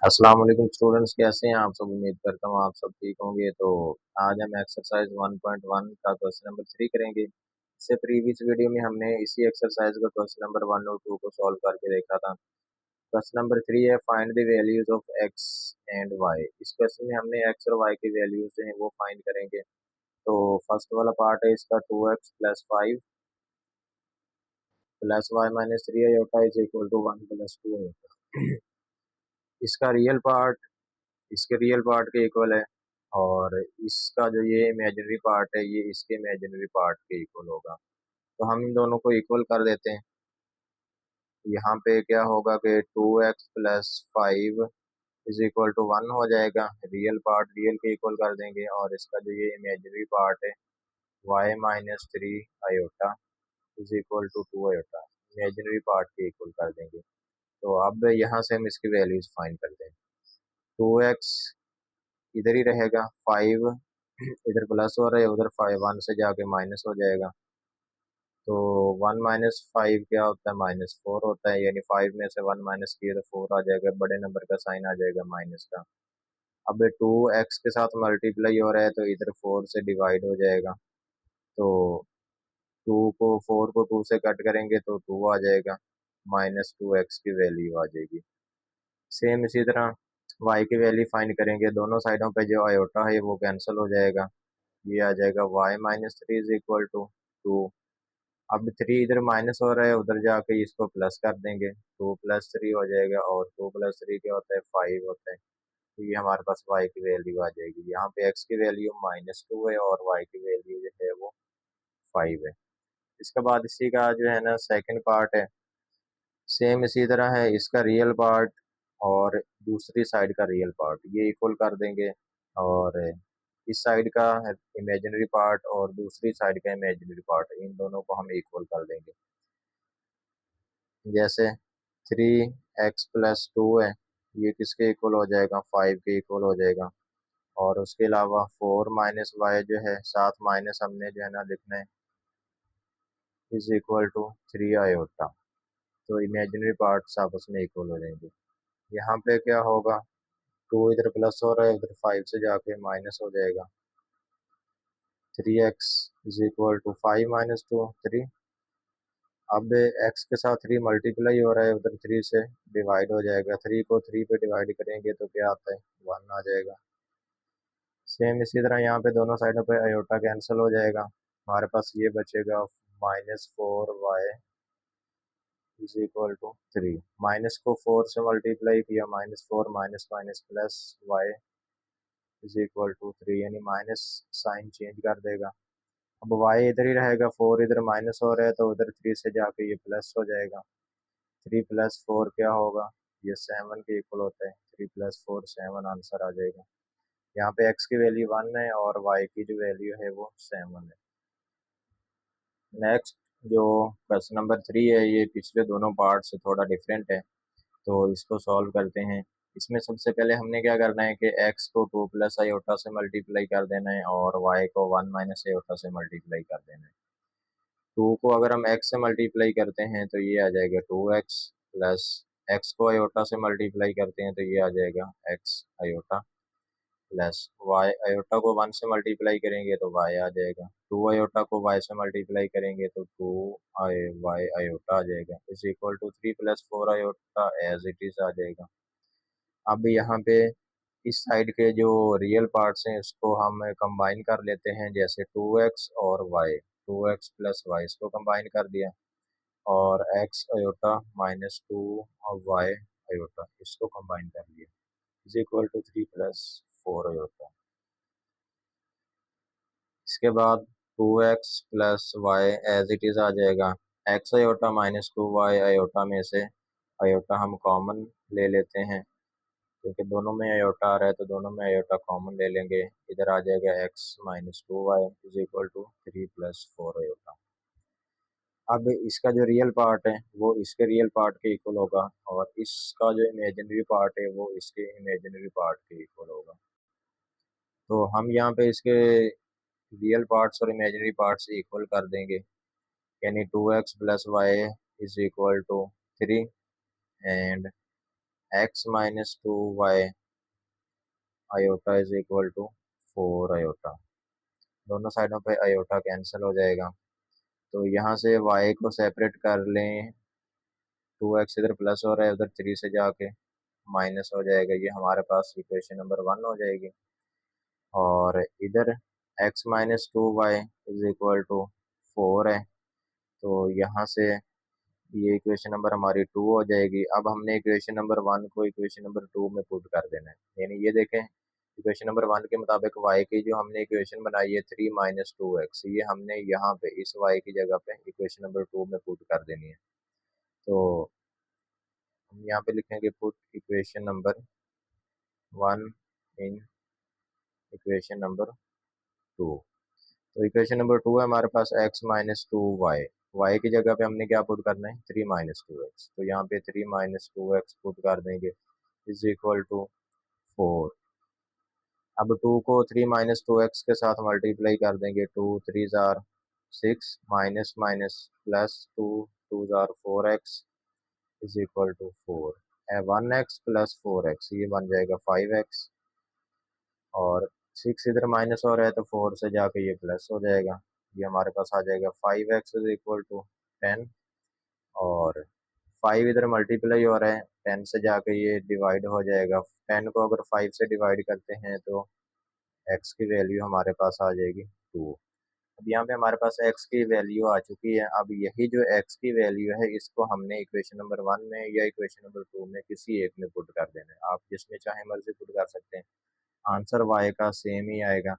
अस्सलाम वालेकुम स्टूडेंट्स, कैसे हैं आप सब। उम्मीद करता हूँ आप सब ठीक होंगे। तो आज हम एक्सरसाइज 1.1 का क्वेश्चन नंबर 3 करेंगे। इससे प्रीवियस वीडियो में हमने इसी एक्सरसाइज का क्वेश्चन नंबर 1 और 2 को सॉल्व करके देखा था। क्वेश्चन नंबर 3 है, find the values of x and y. इस क्वेश्चन में हमने एक्स और वाई की वैल्यूज जो है वो फाइंड करेंगे। तो फर्स्ट वाला पार्ट है इसका 2x+5 plus y minus 3 iota is equal to 1+2 iota. इसका रियल पार्ट इसके रियल पार्ट के इक्वल है, और इसका जो ये इमेजिनरी पार्ट है ये इसके इमेजिनरी पार्ट के इक्वल होगा। तो हम इन दोनों को इक्वल कर देते हैं। यहाँ पे क्या होगा कि 2x+5 इज इक्वल टू 1 हो जाएगा। रियल पार्ट रियल के इक्वल कर देंगे, और इसका जो ये इमेजिनरी पार्ट है y-3 iota is equal to 2 iota imaginary part के इक्वल कर देंगे। तो अब यहाँ से हम इसकी वैल्यूज फाइंड करते हैं। 2x इधर ही रहेगा, 5 इधर प्लस हो रहा है, उधर 1 से जाके माइनस हो जाएगा। तो 1-5 क्या होता है, -4 होता है। यानी 5 में से 1 माइनस किए तो 4 आ जाएगा, बड़े नंबर का साइन आ जाएगा माइनस का। अब 2x के साथ मल्टीप्लाई हो रहा है तो इधर 4 से डिवाइड हो जाएगा। तो 4 को 2 से कट करेंगे तो 2 आ जाएगा, -2x की वैल्यू आ जाएगी। सेम इसी तरह y की वैल्यू फाइंड करेंगे। दोनों साइडों पे जो आयोटा है वो कैंसिल हो जाएगा। ये आ जाएगा y-3 इज इक्वल टू 2। अब 3 इधर माइनस हो रहा है, उधर जाके इसको प्लस कर देंगे, 2+3 हो जाएगा, और 2+3 क्या होता है, 5 होता है। तो ये हमारे पास y की वैल्यू आ जाएगी। यहाँ पे x की वैल्यू -2 है और y की वैल्यू जो है वो 5 है। इसके बाद इसी का जो है ना सेकंड पार्ट है, सेम इसी तरह है। इसका रियल पार्ट और दूसरी साइड का रियल पार्ट ये इक्वल कर देंगे, और इस साइड का इमेजिनरी पार्ट और दूसरी साइड का इमेजिनरी पार्ट, इन दोनों को हम इक्वल कर देंगे। जैसे 3x+2 है, ये किसके इक्वल हो जाएगा, 5 के इक्वल हो जाएगा। और उसके अलावा 4-y जो है, साथ माइनस हमने जो है ना लिखना है, इज इक्वल टू 3 आयोटा। तो इमेजिनरी पार्ट्स आपस में इक्वल हो जाएंगे। यहाँ पे क्या होगा, 2 इधर प्लस हो रहा है, उधर 5 से जाके माइनस हो जाएगा। 3x is equal to 5 minus 2 3। अब x के साथ 3 मल्टीप्लाई हो रहा है, उधर 3 से डिवाइड हो जाएगा। 3 को 3 पे डिवाइड करेंगे तो क्या आता है, 1 आ जाएगा। सेम इसी तरह यहाँ पे दोनों साइडों पे आयोटा कैंसिल हो जाएगा। हमारे पास ये बचेगा -4y is equal to 3। Minus को 4 से मल्टीप्लाई किया, -4 minus minus plus y is equal to 3, यानी माइनस साइन चेंज कर देगा। अब y इधर ही रहेगा, 4 इधर माइनस हो रहा है तो उधर 3 से जाके ये प्लस हो जाएगा। 3+4 क्या होगा, ये 7 के इक्वल होता है। 3+4 7 आंसर आ जाएगा। यहाँ पे x की वैल्यू 1 है और y की जो वैल्यू है वो 7 है। नेक्स्ट जो क्वेश्चन नंबर 3 है, ये पिछले दोनों पार्ट से थोड़ा डिफरेंट है, तो इसको सॉल्व करते हैं। इसमें सबसे पहले हमने क्या करना है कि x को 2+i से मल्टीप्लाई कर देना है, और y को 1 - से मल्टीप्लाई कर देना है। 2 को अगर हम x से मल्टीप्लाई करते हैं तो ये आ जाएगा 2x, प्लस x को आयोटा से मल्टीप्लाई करते हैं तो ये आ जाएगा x iota, plus y iota को 1 से मल्टीप्लाई करेंगे तो y आ जाएगा। 2 आयोटा को y से मल्टीप्लाई करेंगे तो 2y आयोटा आ जाएगा, is equal to 3+4 iota as it is आ जाएगा। अब यहाँ पे इस साइड के जो रियल पार्ट्स हैं उसको हम कंबाइन कर लेते हैं, जैसे 2x और y, 2x+y इसको कंबाइन कर दिया, और x आयोटा -2 और y आयोटा इसको कंबाइन कर लिया, इज इक्वल टू 3+4 आयोटा। इसके बाद 2x+y एज इट इज आ जाएगा। x आयोटा -2y आयोटा में से आयोटा हम कॉमन ले लेते हैं, क्योंकि दोनों में आयोटा आ रहा है तो दोनों में आयोटा कॉमन ले लेंगे। इधर आ जाएगा x -2y is equal to 3+4 iota. अब इसका जो रियल पार्ट है वो इसके रियल पार्ट के इक्वल होगा, और इसका जो इमेजिनरी पार्ट है वो इसके इमेजिनरी पार्ट के इक्वल होगा। तो हम यहाँ पे इसके रियल पार्ट्स और इमेजिनरी पार्ट्स इक्वल कर देंगे, यानी 2x+y is equal to 3, and x minus 2y iota is equal to 4 iota. दोनों साइडों पे आयोटा कैंसिल हो जाएगा। तो यहाँ से y को सेपरेट कर लें, 2x इधर प्लस हो रहा है, उधर 3 से जाके माइनस हो जाएगा। ये हमारे पास इक्वेशन नंबर 1 हो जाएगी। और इधर x minus 2y is equal to 4 है, तो यहाँ से ये इक्वेशन नंबर हमारी 2 हो जाएगी। अब हमने इक्वेशन नंबर 1 को इक्वेशन नंबर 2 में पुट कर देना है। यानी ये देखें, इक्वेशन नंबर 1 के मुताबिक y की जो हमने इक्वेशन बनाई है 3 माइनस 2x, ये हमने यहाँ पे इस y की जगह पे इक्वेशन नंबर 2 में पुट कर देनी है। तो हम यहाँ पे लिखेंगे put equation number 1 in equation number 2। तो इक्वेशन नंबर 2 है हमारे पास x माइनस 2y, y की जगह पे हमने क्या पुट करना है, 3 माइनस 2x। तो यहाँ पे 3 माइनस 2x पुट कर देंगे इज इक्वल टू 4। अब 2 को 3 माइनस 2x के साथ मल्टीप्लाई कर देंगे, 2 3 जार 6 माइनस माइनस प्लस 2 2 जार 4x is equal to 4। 1x plus 4x ये बन जाएगा 5x, और 6 इधर माइनस हो रहा है तो 4 से जाके ये प्लस हो जाएगा। ये हमारे पास आ जाएगा 5x इज इक्वल टू 10, और 5 इधर मल्टीप्लाई हो रहा है, 10 से जाके ये डिवाइड हो जाएगा। 10 को अगर 5 से डिवाइड करते हैं तो x की वैल्यू हमारे पास आ जाएगी 2। अब यहाँ पे हमारे पास x की वैल्यू आ चुकी है। अब यही जो x की वैल्यू है इसको हमने इक्वेशन नंबर 1 में या इक्वेशन नंबर 2 में किसी एक में पुट कर देना है। आप जिसमें चाहे मर्जी पुट कर सकते हैं, आंसर y का सेम ही आएगा।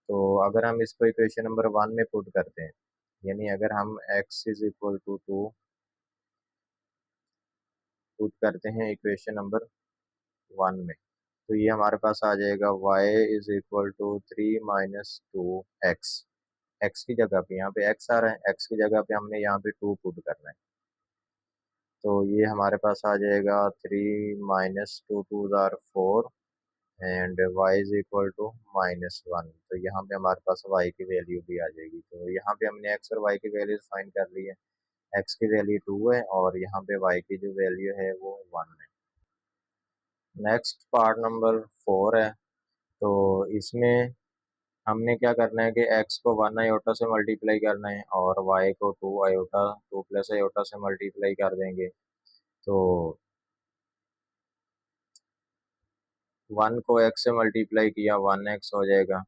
तो अगर हम इसको इक्वेशन नंबर 1 में पुट करते हैं, यानी अगर हम x is equal to 2 put करते हैं इक्वेशन नंबर 1 में, तो ये हमारे पास आ जाएगा y is equal to 3 minus 2x। x की जगह पे यहाँ पे x आ रहा है, x की जगह पे हमने यहाँ पे 2 पुट करना है। तो ये हमारे पास आ जाएगा 3 माइनस 2 2 जार 4 and y is equal to -1। तो यहाँ पे हमारे पास y की वैल्यू भी आ जाएगी। तो यहाँ पे हमने x और y की वैल्यूज फाइंड कर ली है। x की वैल्यू 2 है और यहाँ पे y की जो वैल्यू है वो 1 है। नेक्स्ट पार्ट नंबर 4 है। तो इसमें हमने क्या करना है कि x को 1 आयोटा से मल्टीप्लाई करना है और y को 2 आयोटा 2 प्लस आयोटा से मल्टीप्लाई कर देंगे। तो 1 को x से मल्टीप्लाई किया 1x हो जाएगा,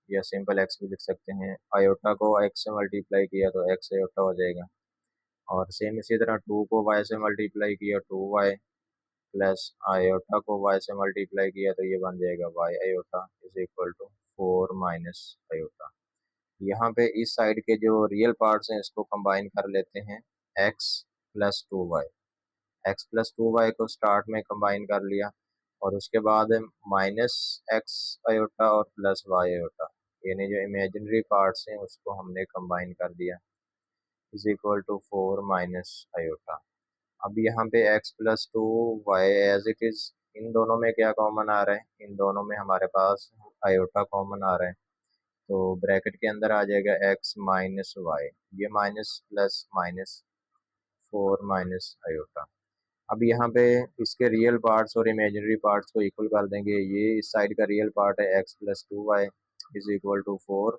या सिंपल x भी लिख सकते हैं। आयोटा को x से मल्टीप्लाई किया तो x आयोटा हो जाएगा, और सेम इसी तरह 2 को y से मल्टीप्लाई किया 2y प्लस आयोटा को y से मल्टीप्लाई किया तो ये बन जाएगा y iota is equal to 4 minus iota. यहाँ पे इस साइड के जो रियल पार्ट्स हैं इसको कंबाइन कर लेते हैं, x plus 2y। x plus 2y को स्टार्ट में कंबाइन कर लिया, और उसके बाद माइनस एक्स आयोटा और प्लस वाई आयोटा, यानी जो इमेजिनरी पार्ट्स हैं उसको हमने कंबाइन कर दिया is equal to 4 minus iota. अब यहाँ पे x plus 2y as it is, इन दोनों में क्या कॉमन आ रहा है, इन दोनों में हमारे पास आयोटा कॉमन आ रहा है। तो ब्रैकेट के अंदर आ जाएगा x माइनस वाई, ये minus plus minus 4 minus iota. अब यहाँ पे इसके रियल पार्ट्स और इमेजिनरी पार्ट्स को इक्वल कर देंगे। ये इस साइड का रियल पार्ट है x plus 2y is equal to 4,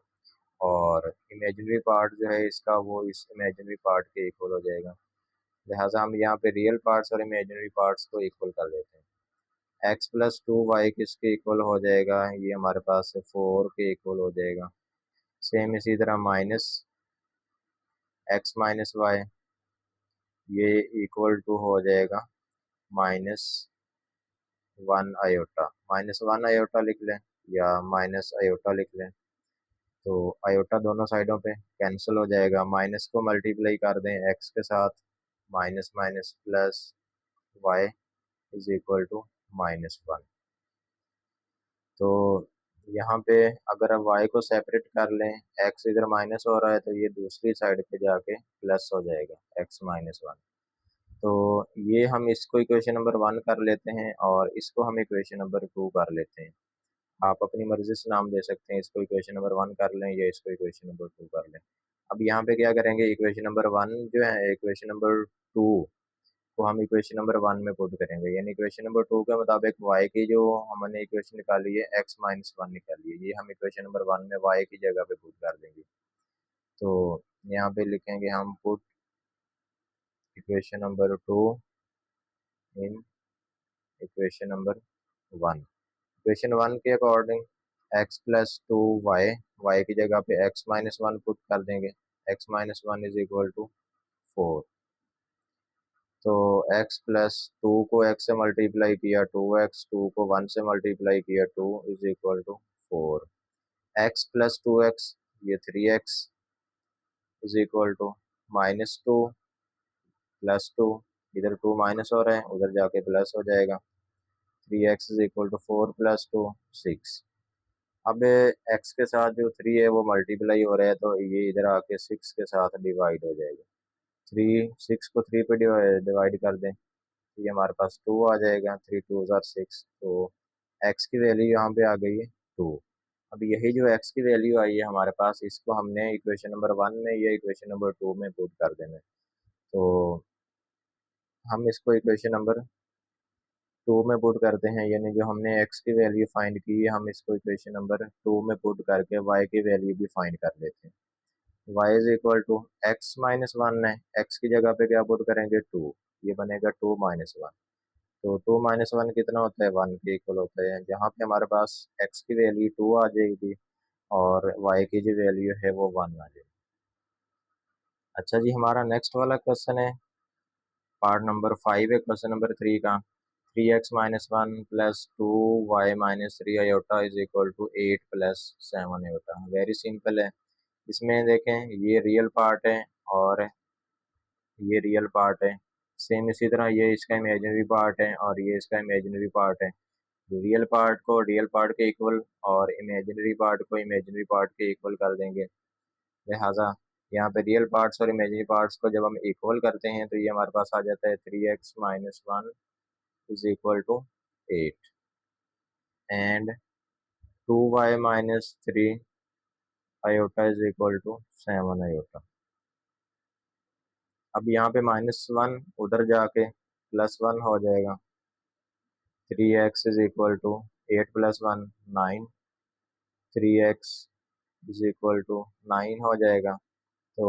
और इमेजिनरी पार्ट जो है इसका वो इस इमेजिनरी पार्ट के इक्वल हो जाएगा। लिहाजा हम यहाँ पे रियल पार्ट्स और इमेजिनरी पार्ट्स को इक्वल कर लेते हैं। x प्लस 2y किसके इक्वल हो जाएगा, ये हमारे पास 4 के इक्वल हो जाएगा। सेम इसी तरह माइनस x माइनस वाई, ये इक्वल टू हो जाएगा -1 आयोटा। -1 आयोटा लिख लें या माइनस आयोटा लिख लें, तो आयोटा दोनों साइडों पे कैंसिल हो जाएगा। माइनस को मल्टीप्लाई कर दें x के साथ, minus minus plus y is equal to -1। तो यहाँ पे अगर हम y को सेपरेट कर लें, x इधर माइनस हो रहा है तो ये दूसरी साइड पे जाके प्लस हो जाएगा x-1। तो ये हम इसको इक्वेशन नंबर 1 कर लेते हैं और इसको हम इक्वेशन नंबर 2 कर लेते हैं। आप अपनी मर्जी से नाम दे सकते हैं, इसको इक्वेशन नंबर 1 कर लें या इसको इक्वेशन नंबर 2 कर लें। अब यहाँ पे क्या करेंगे, इक्वेशन नंबर 1 जो है, इक्वेशन नंबर 2 को हम इक्वेशन नंबर 1 में पुट करेंगे, यानी इक्वेशन नंबर 2 के मुताबिक y की जो हमने इक्वेशन निकाली है x माइनस 1 निकाली है, ये हम इक्वेशन नंबर 1 में y की जगह पे पुट कर देंगे। तो यहाँ पे लिखेंगे हम put equation number 2 in equation number 1। Equation 1 के according x plus 2y, y की जगह पे x माइनस 1 पुट कर देंगे, x minus 1 is equal to 4। तो x प्लस 2 को x से मल्टीप्लाई किया 2x, 2 को 1 से मल्टीप्लाई किया 2 is equal to 4। x plus 2x, ये 3x is equal to -2 plus 2, इधर 2 माइनस हो रहा है, उधर जाके प्लस हो जाएगा। 3x is equal to 4 plus 2 6। अब x के साथ जो 3 है वो मल्टीप्लाई हो रहा है, तो ये इधर आके 6 के साथ डिवाइड हो जाएगा। 6 को 3 पे डिवाइड कर दें, ये हमारे पास 2 आ जाएगा। 3 2 ज़ार 6, तो x की वैल्यू यहाँ पे आ गई है 2। अब यही जो x की वैल्यू आई है हमारे पास, इसको हमने इक्वेशन नंबर 1 में या इक्वेशन नंबर 2 में पुट कर देना है। तो हम इसको इक्वेशन नंबर 2 में पुट करते हैं, यानी जो हमने x की वैल्यू फाइंड की है, हम इसको इक्वेशन नंबर 2 में पुट करके y की वैल्यू भी फाइंड कर लेते हैं। y is equal to x minus 1 है, x की जगह पे क्या पुट करेंगे 2, ये बनेगा 2 माइनस 1। तो 2 माइनस 1 कितना होता है, 1 के इक्वल होता है। जहाँ पे हमारे पास x की वैल्यू 2 आ जाएगी और y की जो वैल्यू है वो 1 आ जाएगी। अच्छा जी, हमारा नेक्स्ट वाला क्वेश्चन है पार्ट नंबर 5 है क्वेश्चन नंबर 3 का। 3x minus 1 plus 2y minus 3 iota is equal to 8 plus 7 iota. Very simple है। इसमें देखें, ये रियल पार्ट है और ये रियल पार्ट है। सेम इसी तरह ये इसका इमेजिनरी पार्ट है और ये इसका इमेजिनरी पार्ट है। रियल पार्ट को रियल पार्ट के इक्वल और इमेजिनरी पार्ट को इमेजिनरी पार्ट के इक्वल कर देंगे। लिहाजा यहाँ पे रियल पार्ट्स और इमेजिनरी पार्ट्स को जब हम इक्वल करते हैं तो ये हमारे पास आ जाता है 3x minus 1 is equal to 8 and 2y minus 3 iota is equal to 7 iota. अब यहाँ पे -1 उधर जाके +1 हो जाएगा। 3x is equal to 8 plus 1 9, 3x is equal to 9 हो जाएगा। तो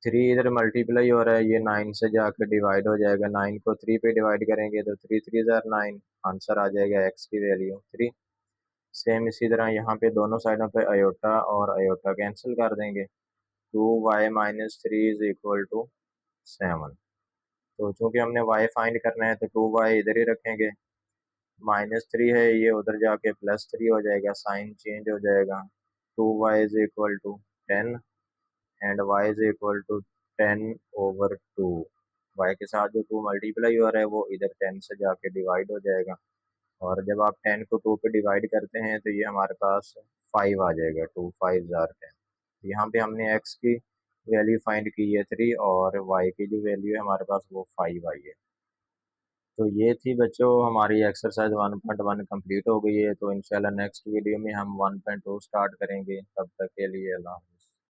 3 इधर मल्टीप्लाई हो रहा है, ये 9 से जाकर डिवाइड हो जाएगा। 9 को 3 पे डिवाइड करेंगे तो 3 3 ज़ार 9, आंसर आ जाएगा x की वैल्यू 3। सेम इसी तरह यहाँ पे दोनों साइडों पे अयोटा और अयोटा कैंसिल कर देंगे। 2y minus 3 is equal to 7। तो चूंकि हमने y फाइंड करना है तो 2y इधर ही रखेंगे। -3 है, ये उधर जाके +3 हो जाएगा, साइन चेंज हो जाएगा। 2y is equal to 10 and y is equal to 10/2। y के साथ जो 2 मल्टीप्लाई हो रहा है वो इधर 10 से जाके डिवाइड हो जाएगा और जब आप 10 को 2 पे डिवाइड करते हैं तो ये हमारे पास 5 आ जाएगा। 2 5 ज़ार 10। यहाँ पे हमने x की वैल्यू फाइंड की है 3 और y की जो वैल्यू है हमारे पास वो 5 आई है। तो ये थी बच्चों हमारी एक्सरसाइज 1.1 कंप्लीट हो गई है। तो इंशाल्लाह नेक्स्ट वीडियो में हम 1.2 स्टार्ट करेंगे। तब तक के लिए अल्लाह हाफ़िज़।